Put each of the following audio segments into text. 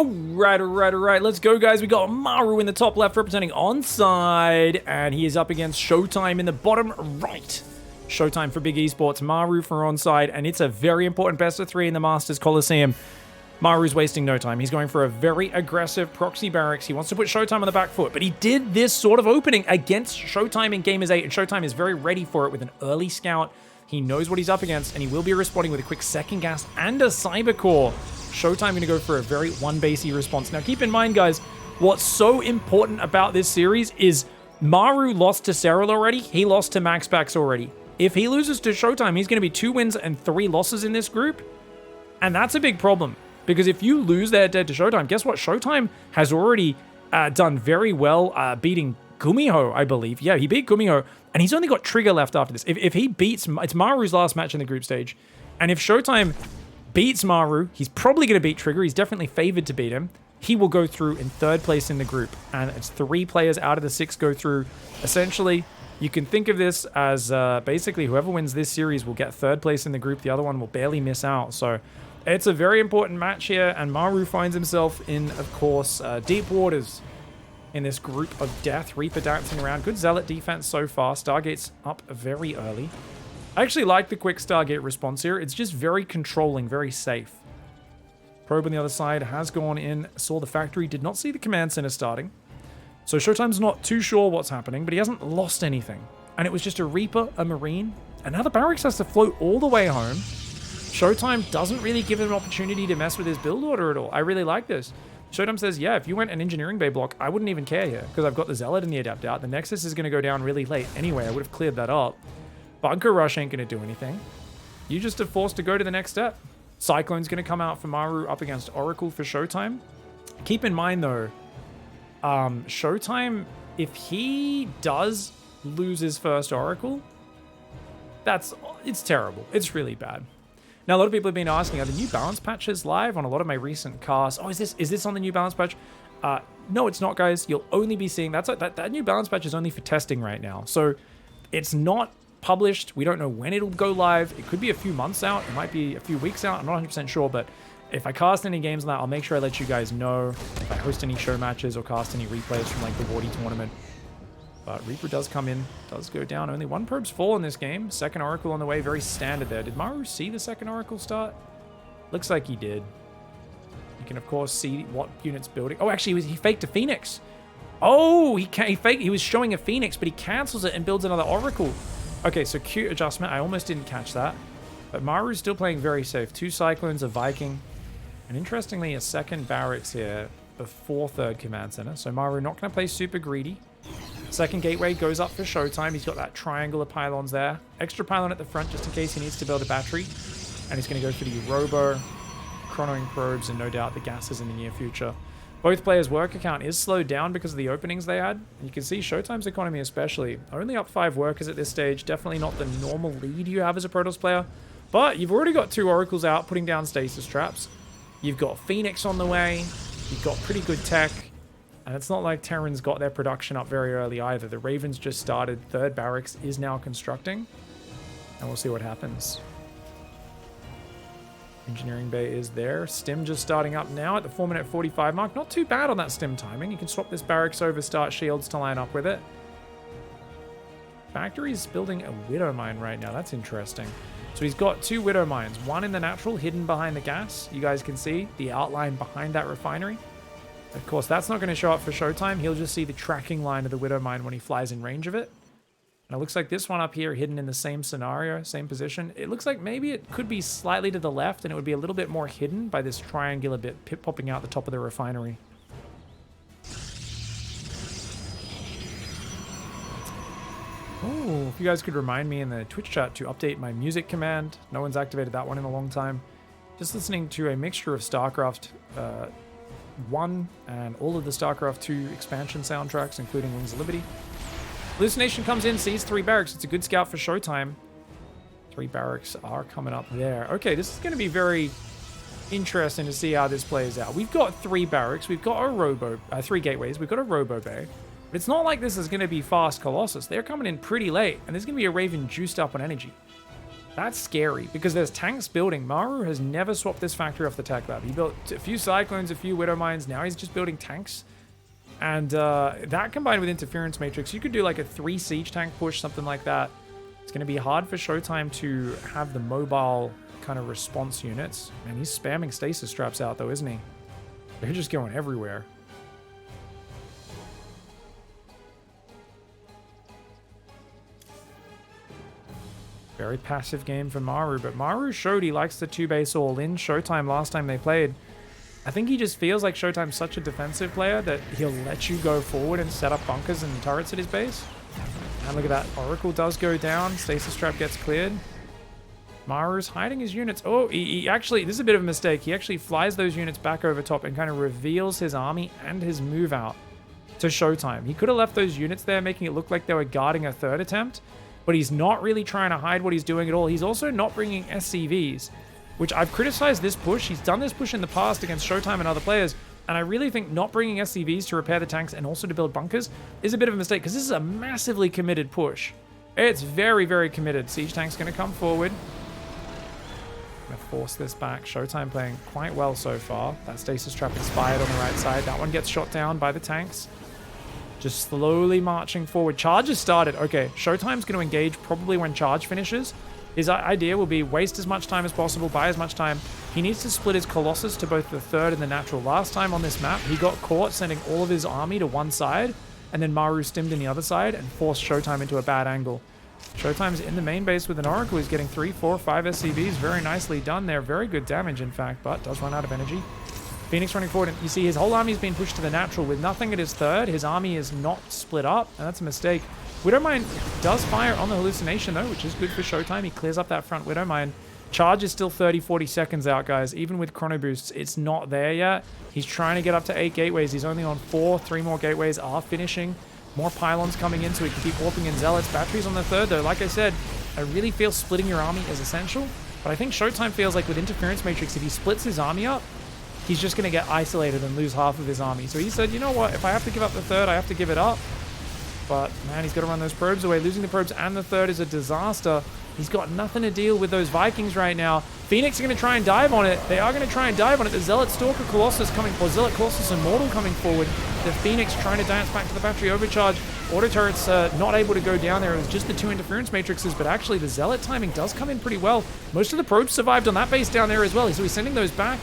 Alright. Let's go, guys. We got MARU in the top left representing onside, and he is up against Showtime in the bottom right. Showtime for big esports, MARU for onside, and it's a very important best of 3 in the Masters Coliseum. MARU's wasting no time. He's going for a very aggressive proxy barracks. He wants to put Showtime on the back foot, but he did this sort of opening against Showtime in Gamers 8, and Showtime is very ready for it with an early scout. He knows what he's up against, and he will be responding with a quick second gas and a cyber core. Showtime going to go for a very one-basey response. Now, keep in mind, guys, what's so important about this series is MARU lost to Cyril already. He lost to MaxPax already. If he loses to Showtime, he's going to be 2 wins and 3 losses in this group. And that's a big problem. Because if you lose their dead to Showtime, guess what? Showtime has already done very well beating Gumiho, I believe. Yeah, he beat Gumiho. And he's only got Trigger left after this. If he beats... It's MARU's last match in the group stage. And if Showtime beats MARU, he's probably going to beat Trigger. He's definitely favored to beat him. He will go through in 3rd place in the group. And it's 3 players out of the 6 go through. Essentially, you can think of this as basically whoever wins this series will get 3rd place in the group. The other one will barely miss out. So it's a very important match here. And MARU finds himself in, of course, deep waters in this group of death. Reaper dancing around. Good Zealot defense so far. Stargate's up very early. I actually like the quick Stargate response here. It's just very controlling, very safe. Probe on the other side has gone in, saw the factory, did not see the command center starting. So Showtime's not too sure what's happening, but he hasn't lost anything. And it was just a Reaper, a Marine, and now the barracks has to float all the way home. Showtime doesn't really give him an opportunity to mess with his build order at all. I really like this. Showtime says, yeah, if you went an engineering bay block, I wouldn't even care here, because I've got the Zealot and the Adept out. The Nexus is going to go down really late anyway. I would have cleared that up. Bunker Rush ain't going to do anything. You just are forced to go to the next step. Cyclone's going to come out for MARU up against Oracle for Showtime. Keep in mind, though, Showtime, if he does lose his first Oracle, it's terrible. It's really bad. Now, a lot of people have been asking, are the new balance patches live on a lot of my recent casts? Oh, is this on the new balance patch? No, it's not, guys. You'll only be seeing... That new balance patch is only for testing right now. So it's not published. We don't know when it'll go live. It could be a few months out. It might be a few weeks out. I'm not 100% sure, but if I cast any games on that, I'll make sure I let you guys know if I host any show matches or cast any replays from like the Wardy tournament. But Reaper does come in, does go down. Only 1 probe's full in this game. Second Oracle on the way, very standard there. Did MARU see the second Oracle start? Looks like he did. You can, of course, see what unit's building. Oh, actually, he faked a Phoenix. Oh, he was showing a Phoenix, but he cancels it and builds another Oracle. Okay, so cute adjustment. I almost didn't catch that. But MARU's still playing very safe. 2 Cyclones, a Viking. And interestingly, a second Barracks here before 3rd Command Center. So MARU not going to play super greedy. Second gateway goes up for Showtime. He's got that triangle of pylons there. Extra pylon at the front just in case he needs to build a battery. And he's going to go for the Robo, chronoing probes, and no doubt the gases in the near future. Both players' worker count is slowed down because of the openings they had. And you can see Showtime's economy especially. Only up 5 workers at this stage. Definitely not the normal lead you have as a Protoss player. But you've already got 2 Oracles out putting down stasis traps. You've got Phoenix on the way. You've got pretty good tech. And it's not like Terran's got their production up very early either. The Ravens just started. 3rd Barracks is now constructing. And we'll see what happens. Engineering Bay is there. Stim just starting up now at the 4-minute 45 mark. Not too bad on that Stim timing. You can swap this Barracks over, start shields to line up with it. Factory's building a Widow Mine right now. That's interesting. So he's got 2 Widow Mines. One in the natural, hidden behind the gas. You guys can see the outline behind that refinery. Of course, that's not going to show up for Showtime. He'll just see the tracking line of the Widow Mine when he flies in range of it. And it looks like this one up here, hidden in the same scenario, same position. It looks like maybe it could be slightly to the left, and it would be a little bit more hidden by this triangular bit popping out the top of the refinery. Oh, if you guys could remind me in the Twitch chat to update my music command. No one's activated that one in a long time. Just listening to a mixture of StarCraft 1 and all of the StarCraft 2 expansion soundtracks, including Wings of Liberty. Hallucination comes in, sees 3 barracks. It's a good scout for Showtime. 3 barracks are coming up there. Okay, this is going to be very interesting to see how this plays out. We've got 3 barracks. We've got a 3 gateways. We've got a Robo Bay. But it's not like this is going to be fast Colossus. They're coming in pretty late, and there's going to be a Raven juiced up on energy. That's scary because there's tanks building. MARU has never swapped this factory off the tech lab. He built a few Cyclones, a few Widow Mines. Now he's just building tanks. And that combined with Interference Matrix, you could do like a 3 siege tank push, something like that. It's going to be hard for Showtime to have the mobile kind of response units. Man, he's spamming stasis traps out though, isn't he? They're just going everywhere. Very passive game for MARU, but MARU showed he likes the 2-base all-in. Showtime last time they played, I think he just feels like Showtime's such a defensive player that he'll let you go forward and set up bunkers and turrets at his base. And look at that, Oracle does go down, stasis trap gets cleared. MARU's hiding his units. Oh, he actually, this is a bit of a mistake. He actually flies those units back over top and kind of reveals his army and his move out to Showtime. He could have left those units there, making it look like they were guarding a 3rd attempt, but he's not really trying to hide what he's doing at all. He's also not bringing SCVs, which I've criticized this push. He's done this push in the past against Showtime and other players, and I really think not bringing SCVs to repair the tanks and also to build bunkers is a bit of a mistake, because this is a massively committed push. It's very, very committed. Siege tank's going to come forward. Going to force this back. Showtime playing quite well so far. That stasis trap inspired on the right side. That one gets shot down by the tanks. Just slowly marching forward. Charge has started. Okay, Showtime's going to engage probably when charge finishes. His idea will be waste as much time as possible, buy as much time. He needs to split his Colossus to both the 3rd and the natural. Last time on this map, he got caught sending all of his army to one side, and then MARU stimmed in the other side and forced Showtime into a bad angle. Showtime's in the main base with an Oracle. He's getting 3, 4, 5 SCVs. Very nicely done there. Very good damage, in fact, but does run out of energy. Phoenix running forward, and you see his whole army's been pushed to the natural with nothing at his 3rd. His army is not split up, and that's a mistake. Widowmine does fire on the hallucination though, which is good for Showtime. He clears up that front Widowmine. Charge is still 30-40 seconds out, guys. Even with chrono boosts, it's not there yet. He's trying to get up to 8 gateways. He's only on 4. 3 more gateways are finishing. More pylons coming in so he can keep warping in zealots. Batteries on the 3rd though. Like I said, I really feel splitting your army is essential. But I think Showtime feels like with Interference Matrix, if he splits his army up, he's just going to get isolated and lose half of his army. So he said, you know what? If I have to give up the 3rd, I have to give it up. But, man, he's got to run those probes away. Losing the probes and the 3rd is a disaster. He's got nothing to deal with those Vikings right now. Phoenix are going to try and dive on it. They are going to try and dive on it. The Zealot Stalker Colossus coming, or Zealot Colossus Immortal coming forward. The Phoenix trying to dance back to the battery overcharge. Auto turrets not able to go down there. It was just the 2 interference matrices, but actually the Zealot timing does come in pretty well. Most of the probes survived on that base down there as well, so he's sending those back.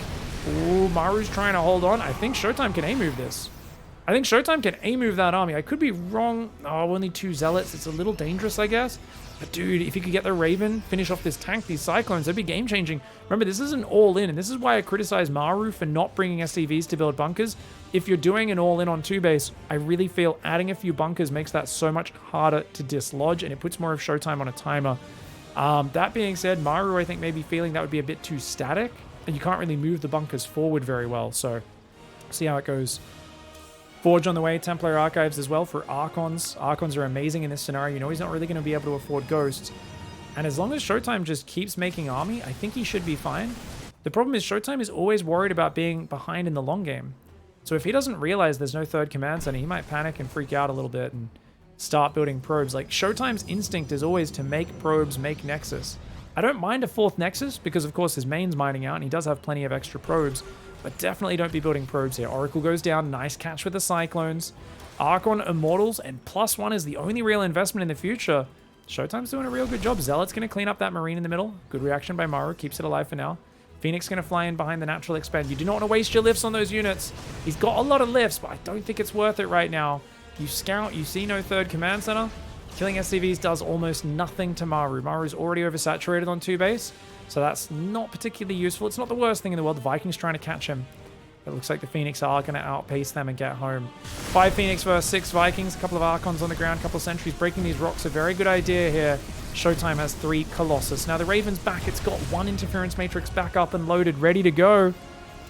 Ooh, MARU's trying to hold on. I think Showtime can A-move this. I think Showtime can A-move that army. I could be wrong. Oh, only 2 Zealots. It's a little dangerous, I guess. But dude, if you could get the Raven, finish off this tank, these Cyclones, that'd be game-changing. Remember, this is an all-in, and this is why I criticize MARU for not bringing SCVs to build bunkers. If you're doing an all-in on 2-base, I really feel adding a few bunkers makes that so much harder to dislodge, and it puts more of Showtime on a timer. That being said, MARU, I think, may be feeling that would be a bit too static, and you can't really move the bunkers forward very well, so see how it goes. Forge on the way, Templar Archives as well for Archons. Archons are amazing in this scenario. You know he's not really going to be able to afford Ghosts. And as long as Showtime just keeps making army, I think he should be fine. The problem is Showtime is always worried about being behind in the long game. So if he doesn't realize there's no 3rd command center, he might panic and freak out a little bit and start building probes. Like, Showtime's instinct is always to make probes, make Nexus. I don't mind a 4th Nexus because, of course, his main's mining out and he does have plenty of extra probes. But definitely don't be building probes here. Oracle goes down. Nice catch with the Cyclones. Archon Immortals and +1 is the only real investment in the future. Showtime's doing a real good job. Zealot's going to clean up that Marine in the middle. Good reaction by MARU. Keeps it alive for now. Phoenix going to fly in behind the natural expand. You do not want to waste your lifts on those units. He's got a lot of lifts, but I don't think it's worth it right now. You scout. You see no 3rd command center. Killing SCVs does almost nothing to MARU. MARU's already oversaturated on 2-base. So that's not particularly useful. It's not the worst thing in the world. The Vikings trying to catch him. It looks like the Phoenix are going to outpace them and get home. 5 Phoenix versus 6 Vikings. A couple of Archons on the ground. A couple of sentries breaking these rocks. A very good idea here. Showtime has 3 Colossus. Now the Raven's back. It's got 1 interference matrix back up and loaded. Ready to go.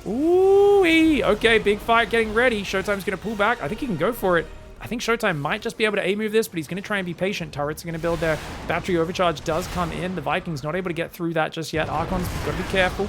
Ooh-wee. Okay, big fight getting ready. Showtime's going to pull back. I think he can go for it. I think Showtime might just be able to A-move this, but he's going to try and be patient. Turrets are going to build their battery overcharge. Does come in. The Vikings not able to get through that just yet. Archons, got to be careful.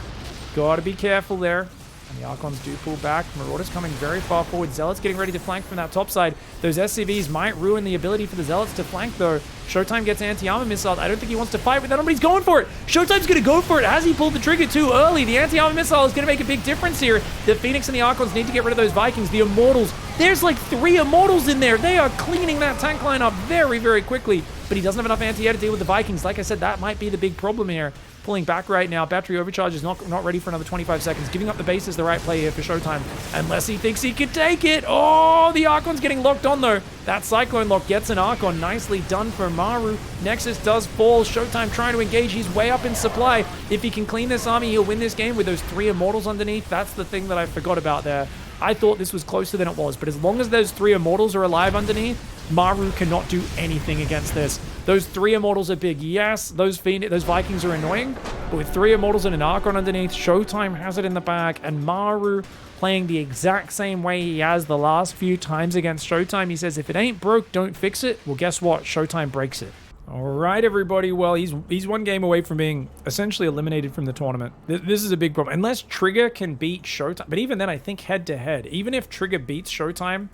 Got to be careful there. And the Archons do pull back. Marauders coming very far forward. Zealots getting ready to flank from that top side. Those SCVs might ruin the ability for the Zealots to flank, though. Showtime gets anti-armor missiles. I don't think he wants to fight with that, but he's going for it. Showtime's going to go for it. Has he pulled the trigger too early? The anti-armor missile is going to make a big difference here. The Phoenix and the Archons need to get rid of those Vikings. The Immortals. There's like 3 Immortals in there. They are cleaning that tank line up very, very quickly. But he doesn't have enough anti-air to deal with the Vikings. Like I said, that might be the big problem here. Pulling back right now. Battery overcharge is not ready for another 25 seconds. Giving up the base is the right play here for Showtime. Unless he thinks he can take it. Oh, the Archon's getting locked on though. That Cyclone lock gets an Archon. Nicely done for MARU. Nexus does fall. Showtime trying to engage. He's way up in supply. If he can clean this army, he'll win this game with those 3 Immortals underneath. That's the thing that I forgot about there. I thought this was closer than it was, but as long as those 3 Immortals are alive underneath, MARU cannot do anything against this. Those 3 Immortals are big. Yes, those Vikings are annoying, but with 3 Immortals and an Archon underneath, Showtime has it in the bag, and MARU playing the exact same way he has the last few times against Showtime. He says, if it ain't broke, don't fix it. Well, guess what? Showtime breaks it. All right, everybody. Well, he's 1 game away from being essentially eliminated from the tournament. This is a big problem. Unless Trigger can beat Showtime. But even then, I think head-to-head, even if Trigger beats Showtime,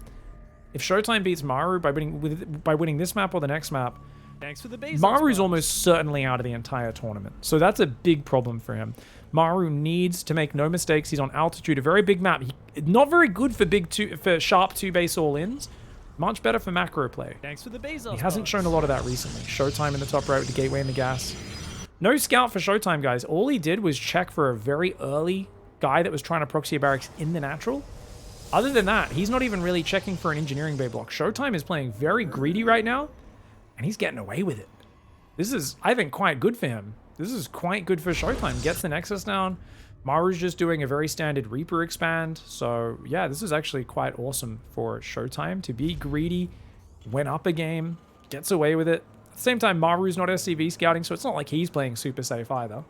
if Showtime beats MARU by winning this map or the next map, thanks for the base. MARU's almost certainly out of the entire tournament. So that's a big problem for him. MARU needs to make no mistakes. He's on altitude, a very big map. Not very good for sharp 2 base all-ins. Much better for macro play. Thanks for the base. He hasn't shown a lot of that recently. Showtime in the top right with the gateway and the gas. No scout for Showtime, guys. All he did was check for a very early guy that was trying to proxy a barracks in the natural. Other than that, he's not even really checking for an engineering bay block. Showtime is playing very greedy right now, and he's getting away with it. This is, I think, quite good for him. This is quite good for Showtime. Gets the Nexus down. MARU's just doing a very standard Reaper expand. So, yeah, this is actually quite awesome for Showtime to be greedy, win up a game, gets away with it. At the same time, MARU's not SCV scouting, so it's not like he's playing super safe either.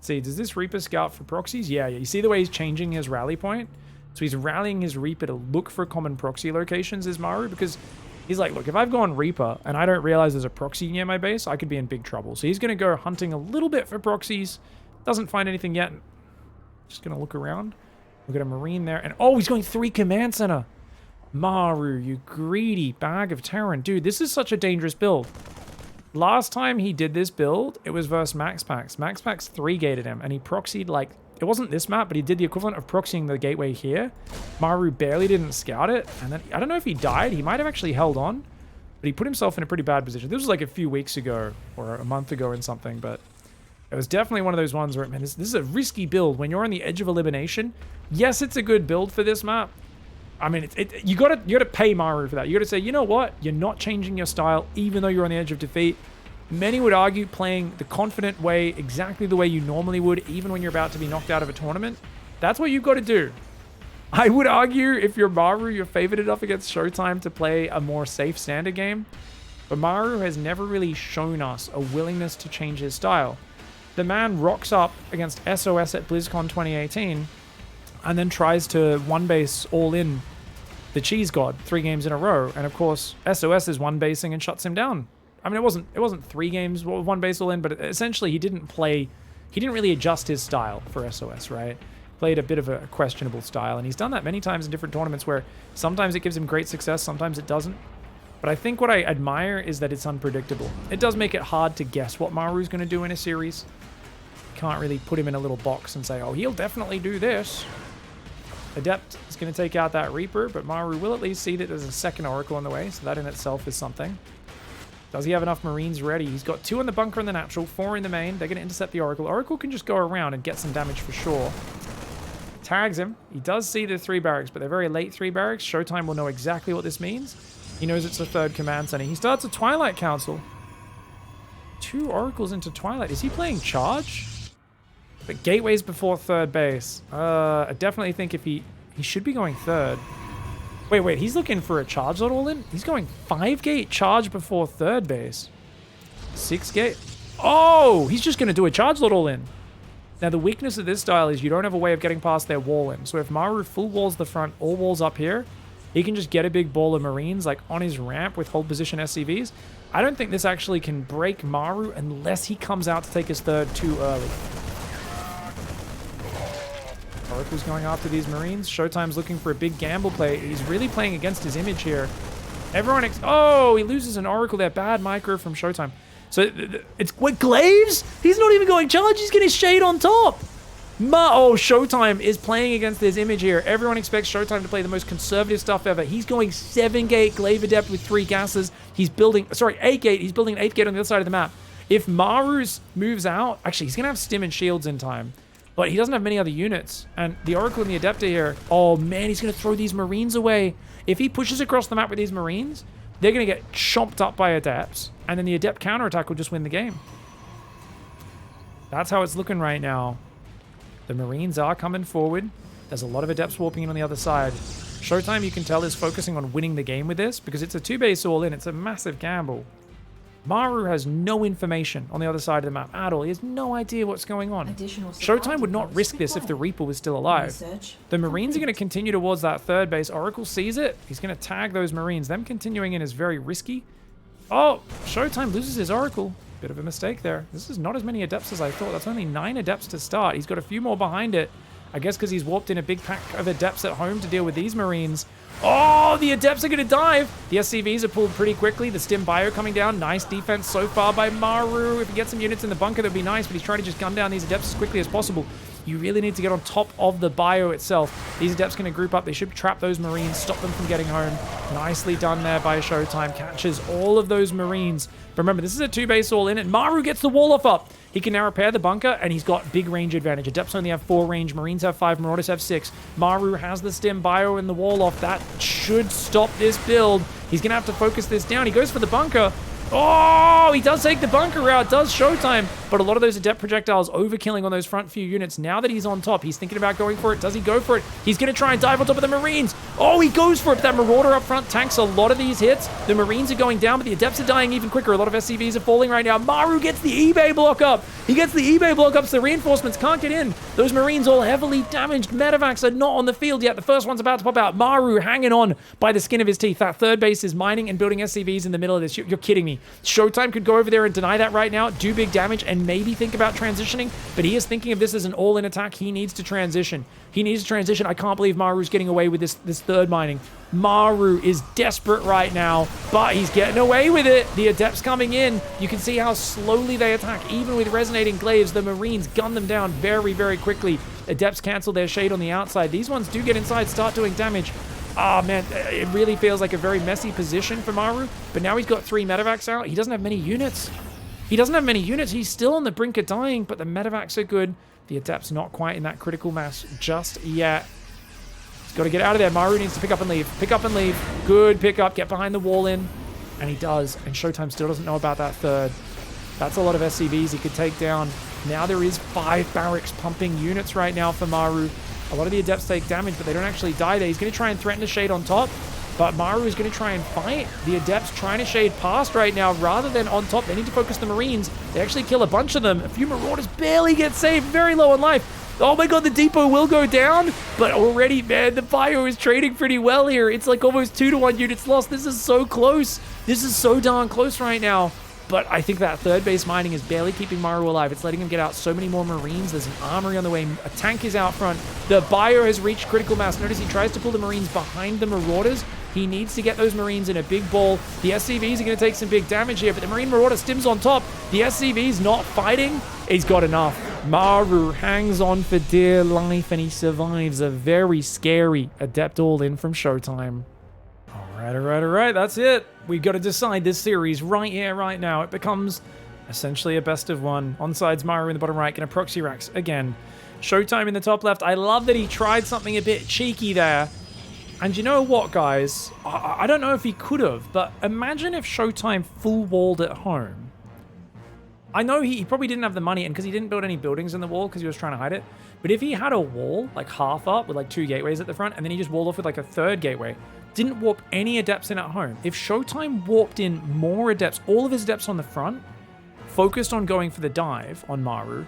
See, does this Reaper scout for proxies? Yeah, you see the way he's changing his rally point? So he's rallying his Reaper to look for common proxy locations as MARU, because he's like, look, if I've gone Reaper and I don't realize there's a proxy near my base, I could be in big trouble. So he's going to go hunting a little bit for proxies. Doesn't find anything yet. Just going to look around. Look at a Marine there. And oh, he's going 3 command center. MARU, you greedy bag of Terran. Dude, this is such a dangerous build. Last time he did this build, it was versus MaxPax. MaxPax 3-gated him, and he proxied like... It wasn't this map, but he did the equivalent of proxying the gateway here. MARU barely didn't scout it, and then I don't know if he died. He might have actually held on, but he put himself in a pretty bad position. This was like a few weeks ago, or a month ago and something, but it was definitely one of those ones where, man, this is a risky build. When you're on the edge of elimination, yes, it's a good build for this map. I mean, you gotta pay MARU for that. You gotta say, you know what? You're not changing your style, even though you're on the edge of defeat. Many would argue playing the confident way, exactly the way you normally would, even when you're about to be knocked out of a tournament. That's what you've got to do. I would argue if you're MARU, you're favored enough against Showtime to play a more safe standard game. But MARU has never really shown us a willingness to change his style. The man rocks up against SOS at BlizzCon 2018 and then tries to one-base all-in the Cheese God 3 games in a row. And of course, SOS is one-basing and shuts him down. I mean, it wasn't 3 games, 1 base all in, but essentially he didn't really adjust his style for SOS, right? Played a bit of a questionable style, and he's done that many times in different tournaments where sometimes it gives him great success, sometimes it doesn't. But I think what I admire is that it's unpredictable. It does make it hard to guess what MARU's going to do in a series. You can't really put him in a little box and say, oh, he'll definitely do this. Adept is going to take out that Reaper, but MARU will at least see that there's a second Oracle on the way, so that in itself is something. Does he have enough Marines ready? He's got 2 in the bunker in the natural, 4 in the main. They're going to intercept the Oracle. Oracle can just go around and get some damage for sure. Tags him. He does see the 3 barracks, but they're very late 3 barracks. Showtime will know exactly what this means. He knows it's a 3rd command center. He starts a Twilight Council. 2 Oracles into Twilight. Is he playing charge? But gateways before 3rd base. I definitely think if he should be going 3rd. Wait, he's looking for a charge lot all in? He's going 5-gate charge before 3rd base. 6-gate. Oh, he's just going to do a charge lot all in. Now, the weakness of this style is you don't have a way of getting past their wall in. So if MARU full walls the front, all walls up here, He can just get a big ball of Marines like on his ramp with hold position SCVs. I don't think this actually can break MARU unless he comes out to take his third too early. Oracle's going after these Marines. Showtime's looking for a big gamble play. He's really playing against his image here. Everyone... oh, he loses an Oracle there. Bad micro from Showtime. So it's... what, Glaives? He's not even going charge. He's getting shade on top. Oh, Showtime is playing against his image here. Everyone expects Showtime to play the most conservative stuff ever. He's going 7-gate Glaive Adept with 3 gases. He's building... sorry, 8-gate. He's building an 8th gate on the other side of the map. If Maru's moves out... actually, he's going to have Stim and Shields in time. But he doesn't have many other units. And the Oracle and the Adept are here. Oh, man, he's going to throw these Marines away. If he pushes across the map with these Marines, they're going to get chomped up by Adepts. And then the Adept counterattack will just win the game. That's how it's looking right now. The Marines are coming forward. There's a lot of Adepts warping in on the other side. Showtime, you can tell, is focusing on winning the game with this because it's a 2-base all-in. It's a massive gamble. MARU has no information on the other side of the map at all. He has no idea what's going on. Showtime would not risk this if the Reaper was still alive. The Marines are going to continue towards that 3rd base. Oracle sees it. He's going to tag those Marines. Them continuing in is very risky. Oh, Showtime loses his Oracle. Bit of a mistake there. This is not as many Adepts as I thought. That's only 9 Adepts to start. He's got a few more behind it. I guess because he's warped in a big pack of Adepts at home to deal with these Marines. Oh, the Adepts are going to dive. The SCVs are pulled pretty quickly. The Stim Bio coming down. Nice defense so far by MARU. If he gets some units in the bunker, that would be nice, but he's trying to just gun down these Adepts as quickly as possible. You really need to get on top of the bio itself. These Adepts going to group up. They should trap those Marines, stop them from getting home. Nicely done there by Showtime. Catches all of those Marines. But remember, this is a 2-base all-in, and MARU gets the wall off up. He can now repair the bunker, and he's got big range advantage. Adepts only have 4 range. Marines have 5. Marauders have 6. MARU has the Stim Bio and the wall off. That should stop this build. He's going to have to focus this down. He goes for the bunker. Oh, he does take the bunker out, does Showtime, but a lot of those Adept projectiles overkilling on those front few units. Now that he's on top, he's thinking about going for it. Does he go for it? He's going to try and dive on top of the Marines. Oh, he goes for it. That Marauder up front tanks a lot of these hits. The Marines are going down, but the Adepts are dying even quicker. A lot of SCVs are falling right now. MARU gets the eBay block up. He gets the eBay block up, so the reinforcements can't get in. Those Marines all heavily damaged. Medevacs are not on the field yet. The first one's about to pop out. MARU hanging on by the skin of his teeth. That 3rd base is mining and building SCVs in the middle of this. You're kidding me. Showtime could go over there and deny that right now, do big damage, and maybe think about transitioning, but he is thinking of this as an all-in attack. He needs to transition. He needs to transition. I can't believe MARU's getting away with this 3rd mining. MARU is desperate right now, but he's getting away with it. The Adepts coming in. You can see how slowly they attack. Even with resonating glaives, the Marines gun them down very, very quickly. Adepts cancel their shade on the outside. These ones do get inside, start doing damage. Oh, man, it really feels like a very messy position for MARU, but now he's got 3 medevacs out. He doesn't have many units. He's still on the brink of dying, but the medevacs are good. The Adept's not quite in that critical mass just yet. He's got to get out of there. MARU needs to pick up and leave. Pick up and leave. Good pickup. Get behind the wall in. And he does. And Showtime still doesn't know about that 3rd. That's a lot of SCVs he could take down. Now there is 5 barracks pumping units right now for MARU. A lot of the Adepts take damage, but they don't actually die there. He's going to try and threaten to shade on top, but MARU is going to try and fight. The Adepts trying to shade past right now rather than on top. They need to focus the Marines. They actually kill a bunch of them. A few Marauders barely get saved, very low on life. Oh my god, the depot will go down, but already, man, the bio is trading pretty well here. It's like almost 2-to-1 units lost. This is so close. This is so darn close right now. But I think that 3rd base mining is barely keeping MARU alive. It's letting him get out so many more Marines. There's an armory on the way. A tank is out front. The bio has reached critical mass. Notice he tries to pull the Marines behind the Marauders. He needs to get those Marines in a big ball. The SCVs are going to take some big damage here, but the Marine Marauder stims on top. The SCV's not fighting. He's got enough. MARU hangs on for dear life, and he survives a very scary Adept all-in from Showtime. All right. That's it. We've got to decide this series right here, right now. It becomes essentially a best of 1. Onside's MARU in the bottom right, going to proxy racks again. Showtime in the top left. I love that he tried something a bit cheeky there. And you know what, guys? I don't know if he could have, but imagine if Showtime full walled at home. I know he probably didn't have the money, and because he didn't build any buildings in the wall because he was trying to hide it. But if he had a wall, like half up, with like 2 gateways at the front, and then he just walled off with like a 3rd gateway, didn't warp any Adepts in at home. If Showtime warped in more Adepts, all of his Adepts on the front, focused on going for the dive on MARU,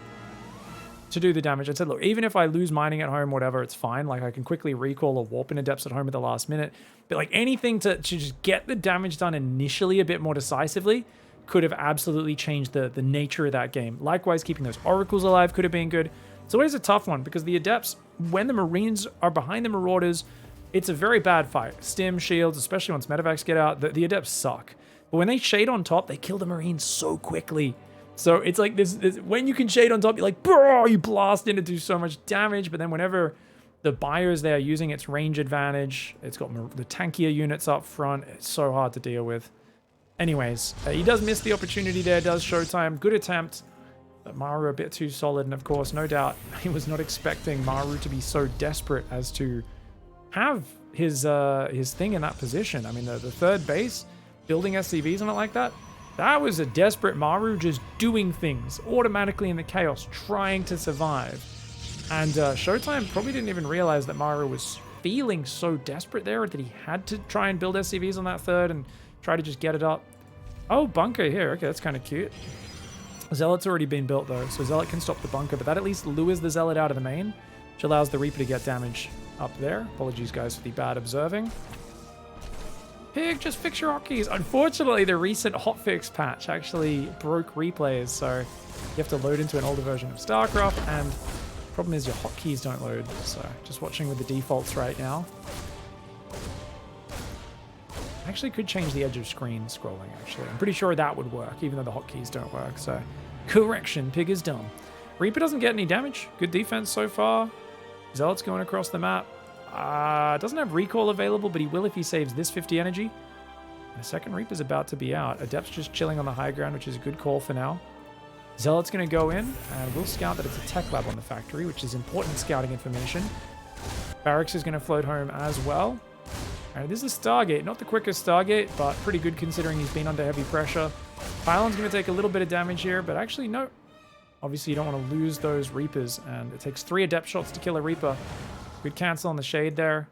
to do the damage. I said, look, even if I lose mining at home, whatever, it's fine. Like, I can quickly recall or warp into depths at home at the last minute. But, like, anything to just get the damage done initially a bit more decisively could have absolutely changed the nature of that game. Likewise, keeping those oracles alive could have been good. It's always a tough one because the adepts, when the Marines are behind the Marauders, it's a very bad fight. Stim, shields, especially once medevacs get out, the adepts suck. But when they shade on top, they kill the Marines so quickly. So it's like this when you can shade on top, you're like, bro, you blast in to do so much damage. But then whenever the buyer's there using its range advantage, it's got the tankier units up front. It's so hard to deal with. Anyways, he does miss the opportunity there, does Showtime. Good attempt. But MARU a bit too solid. And of course, no doubt, he was not expecting MARU to be so desperate as to have his thing in that position. I mean, the third base, building SCVs on it like that, that was a desperate MARU just doing things automatically in the chaos, trying to survive. And Showtime probably didn't even realize that MARU was feeling so desperate there that he had to try and build SCVs on that third and try to just get it up. Oh, bunker here. Okay, that's kind of cute. Zealot's already been built though, so Zealot can stop the bunker, but that at least lures the Zealot out of the main, which allows the Reaper to get damage up there. Apologies, guys, for the bad observing. Pig, just fix your hotkeys. Unfortunately, the recent hotfix patch actually broke replays, so you have to load into an older version of StarCraft, and the problem is your hotkeys don't load, so just watching with the defaults right now. Actually could change the edge of screen scrolling, actually. I'm pretty sure that would work, even though the hotkeys don't work, so correction, Pig is dumb. Reaper doesn't get any damage. Good defense so far. Zealot's going across the map. Doesn't have recall available, but he will if he saves this 50 energy. And the second Reaper's about to be out. Adept's just chilling on the high ground, which is a good call for now. Zealot's going to go in, and we'll scout that it's a tech lab on the factory, which is important scouting information. Barracks is going to float home as well. And this is Stargate. Not the quickest Stargate, but pretty good considering he's been under heavy pressure. Pylon's going to take a little bit of damage here, but actually, no. Obviously, you don't want to lose those Reapers, and it takes 3 Adept shots to kill a Reaper. Good cancel on the Shade there.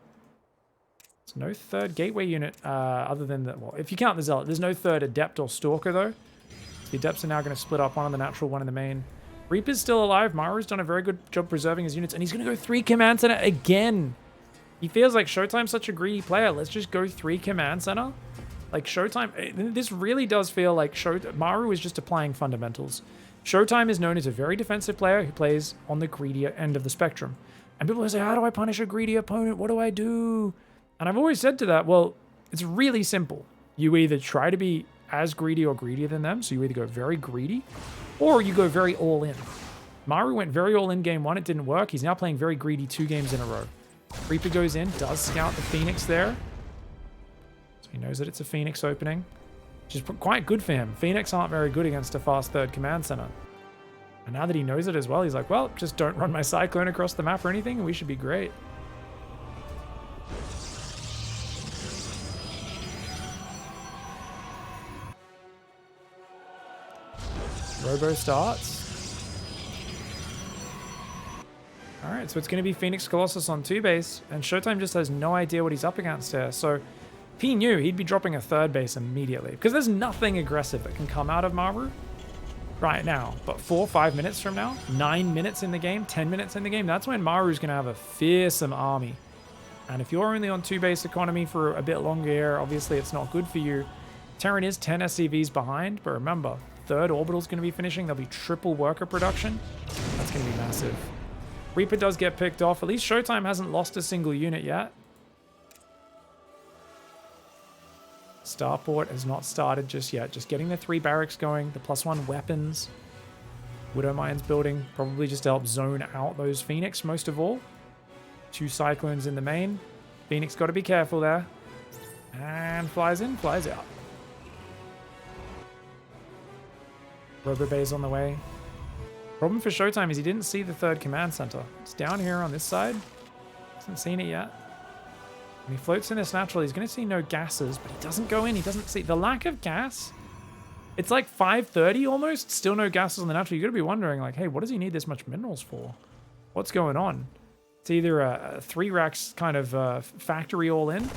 There's no third Gateway unit other than the... Well, if you count the Zealot, there's no third Adept or Stalker, though. So the Adepts are now going to split up, one on the natural, one in the main. Reaper's still alive. MARU's done a very good job preserving his units, and he's going to go 3 Command Center again. He feels like Showtime's such a greedy player. Let's just go 3 Command Center. Like, Showtime... This really does feel like MARU is just applying fundamentals. Showtime is known as a very defensive player who plays on the greedier end of the spectrum. And people say, how do I punish a greedy opponent? What do I do? And I've always said to that, well, it's really simple. You either try to be as greedy or greedier than them, so you either go very greedy, or you go very all-in. MARU went very all-in game 1, it didn't work. He's now playing very greedy 2 games in a row. Reaper goes in, does scout the Phoenix there. So he knows that it's a Phoenix opening, which is quite good for him. Phoenix aren't very good against a fast third command center. And now that he knows it as well, he's like, well, just don't run my Cyclone across the map or anything, and we should be great. Robo starts. Alright, so it's going to be Phoenix Colossus on 2 base, and Showtime just has no idea what he's up against here. So if he knew, he'd be dropping a 3rd base immediately, because there's nothing aggressive that can come out of MARU right now. But 4-5 minutes from now, 9 minutes in the game, 10 minutes in the game, that's when MARU's going to have a fearsome army. And if you're only on 2 base economy for a bit longer here, obviously it's not good for you. Terran is 10 SCVs behind, but remember, 3rd orbital's going to be finishing. There'll be triple worker production. That's going to be massive. Reaper does get picked off. At least Showtime hasn't lost a single unit yet. Starport has not started just yet. Just getting the 3 barracks going. The +1 weapons. Widow Mines building. Probably just to help zone out those Phoenix most of all. 2 Cyclones in the main. Phoenix got to be careful there. And flies in, flies out. Robo Bay's on the way. Problem for Showtime is he didn't see the 3rd command center. It's down here on this side. Hasn't seen it yet. When he floats in this natural, he's going to see no gases, but he doesn't go in. He doesn't see the lack of gas. It's like 5:30 almost. Still no gases on the natural. You got to be wondering, like, hey, what does he need this much minerals for? What's going on? It's either a 3 racks kind of factory all in,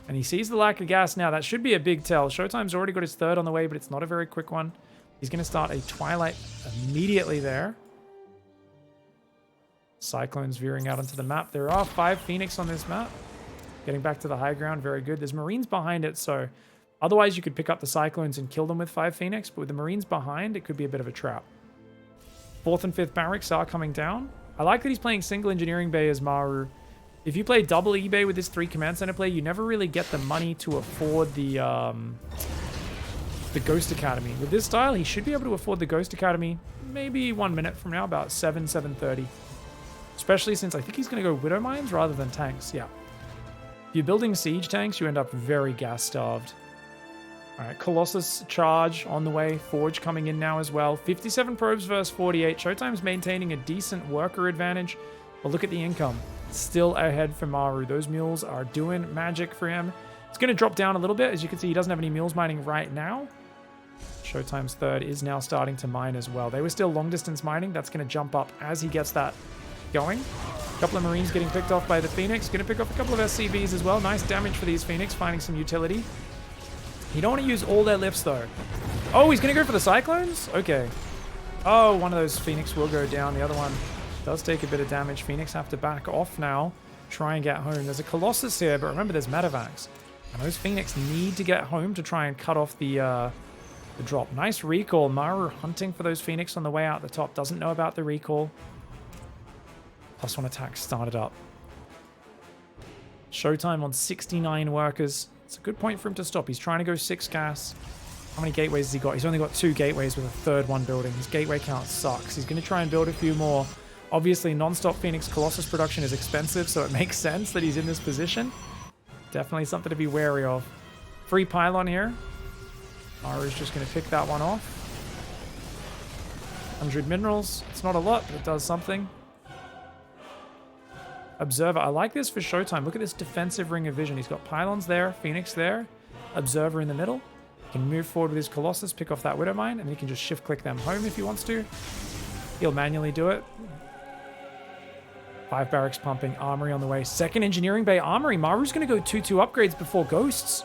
and he sees the lack of gas now. That should be a big tell. Showtime's already got his 3rd on the way, but it's not a very quick one. He's going to start a Twilight immediately there. Cyclones veering out onto the map. There are 5 Phoenix on this map. Getting back to the high ground, very good. There's Marines behind it, so otherwise you could pick up the Cyclones and kill them with 5 Phoenix, but with the Marines behind, it could be a bit of a trap. 4th and 5th barracks are coming down. I like that he's playing single engineering bay as Maru. If you play double eBay with this 3 command center play, you never really get the money to afford the Ghost Academy. With this style, he should be able to afford the Ghost Academy maybe 1 minute from now, about 7:30. Especially since I think he's going to go Widow Mines rather than tanks. Yeah. If you're building siege tanks, you end up very gas starved. All right, Colossus charge on the way. Forge coming in now as well. 57 probes versus 48. Showtime's maintaining a decent worker advantage. But look at the income. Still ahead for Maru. Those mules are doing magic for him. It's going to drop down a little bit. As you can see, he doesn't have any mules mining right now. Showtime's third is now starting to mine as well. They were still long distance mining. That's going to jump up as he gets that going. A couple of Marines getting picked off by the Phoenix. Going to pick off a couple of SCVs as well. Nice damage for these Phoenix, finding some utility. You don't want to use all their lifts though. Oh, he's going to go for the Cyclones? Okay. Oh, one of those Phoenix will go down. The other one does take a bit of damage. Phoenix have to back off now. Try and get home. There's a Colossus here, but remember there's Medivacs. And those Phoenix need to get home to try and cut off the drop. Nice recall. Maru hunting for those Phoenix on the way out the top. Doesn't know about the recall. +1 attack started up. Showtime on 69 workers. It's a good point for him to stop. He's trying to go 6 gas. How many gateways has he got? He's only got 2 gateways with a third one building. His gateway count sucks. He's going to try and build a few more. Obviously, non-stop Phoenix Colossus production is expensive, so it makes sense that he's in this position. Definitely something to be wary of. Free pylon here. Maru's just going to pick that one off. 100 minerals. It's not a lot, but it does something. Observer. I like this for Showtime. Look at this defensive ring of vision. He's got pylons there, Phoenix there, Observer in the middle. He can move forward with his Colossus, pick off that Widow Mine, and he can just shift-click them home if he wants to. He'll manually do it. 5 barracks pumping, armory on the way. 2nd engineering bay armory. Maru's going to go 2-2 upgrades before ghosts.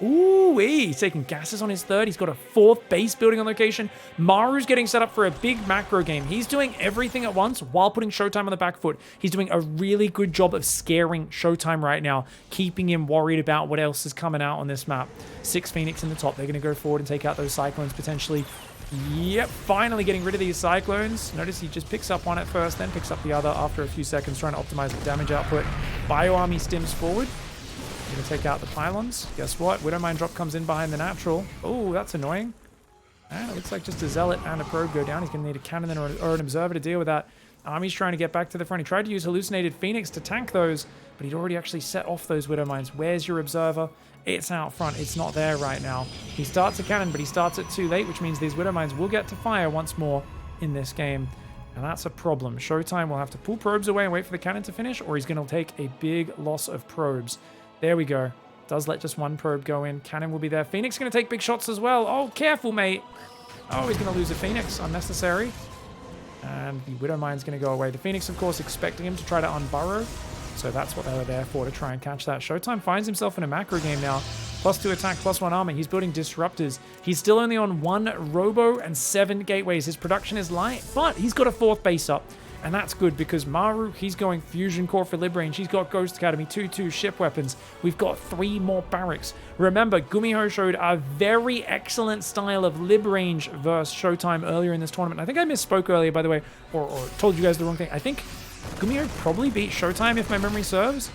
Ooh, he's taking gases on his 3rd. He's got a 4th base building on location. Maru's getting set up for a big macro game. He's doing everything at once while putting Showtime on the back foot. He's doing a really good job of scaring Showtime right now, keeping him worried about what else is coming out on this map. 6 Phoenix in the top. They're going to go forward and take out those Cyclones potentially. Yep, finally getting rid of these Cyclones. Notice he just picks up one at first, then picks up the other after a few seconds, trying to optimize the damage output. Bioarmy stims forward. Going to take out the pylons. Guess what? Widow Mine drop comes in behind the natural. Oh, that's annoying. And it looks like just a Zealot and a Probe go down. He's going to need a Cannon or an Observer to deal with that. Army's trying to get back to the front. He tried to use Hallucinated Phoenix to tank those, but he'd already actually set off those Widow Mines. Where's your Observer? It's out front. It's not there right now. He starts a cannon, but he starts it too late, which means these Widow Mines will get to fire once more in this game. And that's a problem. Showtime will have to pull probes away and wait for the cannon to finish, or he's going to take a big loss of probes. There we go. Does let just one probe go in. Cannon will be there. Phoenix going to take big shots as well. Oh, careful, mate. Oh, he's going to lose a Phoenix. Unnecessary. And the Widow Mine's going to go away. The Phoenix, of course, expecting him to try to unburrow. So that's what they were there for, to try and catch that. Showtime finds himself in a macro game now. +2 attack, +1 armor. He's building disruptors. He's still only on 1 robo and 7 gateways. His production is light, but he's got a 4th base up. And that's good because Maru, he's going Fusion Core for Lib-Range. He's got Ghost Academy, 2-2 ship weapons. We've got 3 more barracks. Remember, Gumiho showed a very excellent style of Lib-Range versus Showtime earlier in this tournament. I think I misspoke earlier, by the way, or told you guys the wrong thing. I think Gumiho probably beat Showtime, if my memory serves.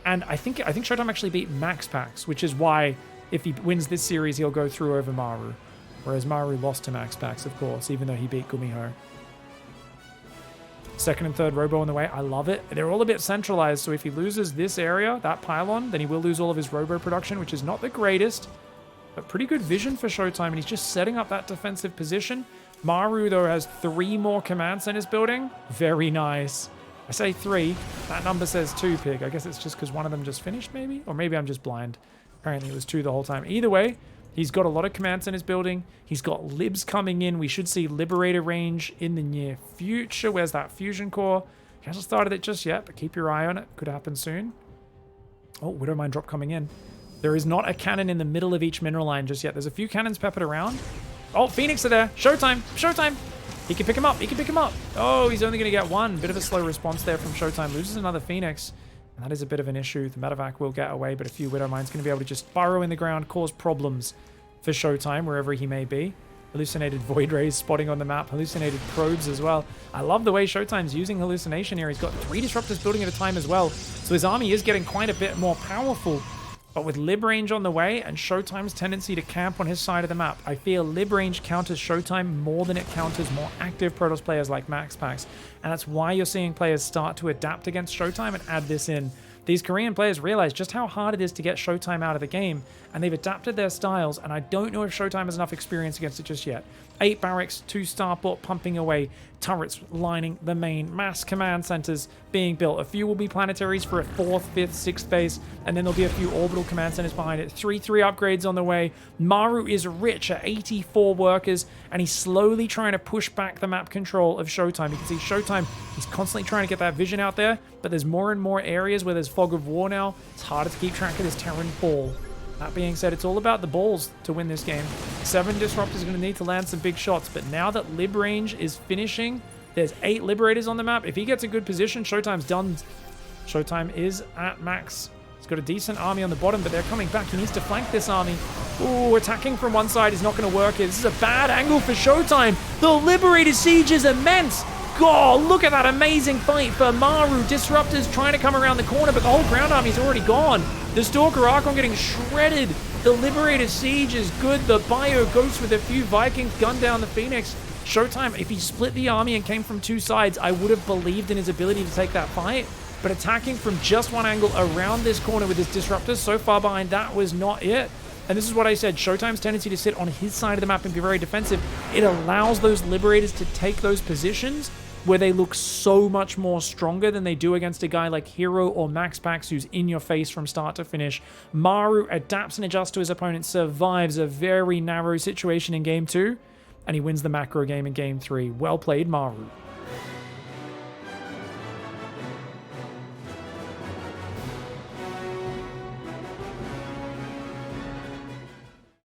And I think Showtime actually beat Max Pax, which is why if he wins this series, he'll go through over Maru. Whereas Maru lost to Max Pax, of course, even though he beat Gumiho. 2nd and 3rd robo on the way. I love it. They're all a bit centralized, so if he loses this area, that pylon, then he will lose all of his robo production, which is not the greatest, but pretty good vision for Showtime, and he's just setting up that defensive position. Maru, though, has 3 more command centers building. Very nice. I say 3. That number says 2, Pig. I guess it's just because one of them just finished, maybe? Or maybe I'm just blind. Apparently it was 2 the whole time. Either way, he's got a lot of command centers building. He's got libs coming in. We should see Liberator range in the near future. Where's that Fusion Core? He hasn't started it just yet, but keep your eye on it. Could happen soon. Oh, Widow Mine drop coming in. There is not a cannon in the middle of each mineral line just yet. There's a few cannons peppered around. Oh, Phoenix are there. Showtime. Showtime. He can pick him up. He can pick him up. Oh, he's only going to get one. Bit of a slow response there from Showtime. Loses another Phoenix. And that is a bit of an issue. The Medevac will get away, but a few Widow Mine's going to be able to just burrow in the ground, cause problems for Showtime wherever he may be. Hallucinated Void Rays spotting on the map. Hallucinated Probes as well. I love the way Showtime's using Hallucination here. He's got 3 Disruptors building at a time as well. So his army is getting quite a bit more powerful. But with Lib Range on the way and Showtime's tendency to camp on his side of the map, I feel Lib Range counters Showtime more than it counters more active Protoss players like MaxPax. And that's why you're seeing players start to adapt against Showtime and add this in. These Korean players realize just how hard it is to get Showtime out of the game, and they've adapted their styles, and I don't know if Showtime has enough experience against it just yet. 8 barracks, 2 starport pumping away, turrets lining the main, mass command centers being built. A few will be planetaries for a 4th, 5th, 6th base, and then there'll be a few orbital command centers behind it. 3 upgrades on the way. MARU is rich at 84 workers, and he's slowly trying to push back the map control of Showtime. You can see Showtime, he's constantly trying to get that vision out there, but there's more and more areas where there's fog of war now. It's harder to keep track of this Terran ball. That being said, it's all about the balls to win this game. 7 Disruptors are going to need to land some big shots, but now that Lib Range is finishing, there's 8 Liberators on the map. If he gets a good position, Showtime's done. Showtime is at max. He's got a decent army on the bottom, but they're coming back. He needs to flank this army. Ooh, attacking from one side is not going to work here. This is a bad angle for Showtime. The Liberator siege is immense. God, look at that amazing fight for MARU. Disruptors trying to come around the corner, but the whole ground army is already gone. The Stalker Archon getting shredded. The Liberator siege is good. The Bio Ghost with a few Vikings gun down the Phoenix. Showtime, if he split the army and came from 2 sides, I would have believed in his ability to take that fight. But attacking from just one angle around this corner with his Disruptors so far behind, that was not it. And this is what I said, Showtime's tendency to sit on his side of the map and be very defensive, it allows those Liberators to take those positions where they look so much more stronger than they do against a guy like Hero or MaxPax who's in your face from start to finish. MARU adapts and adjusts to his opponent, survives a very narrow situation in Game 2, and he wins the macro game in Game 3. Well played, MARU.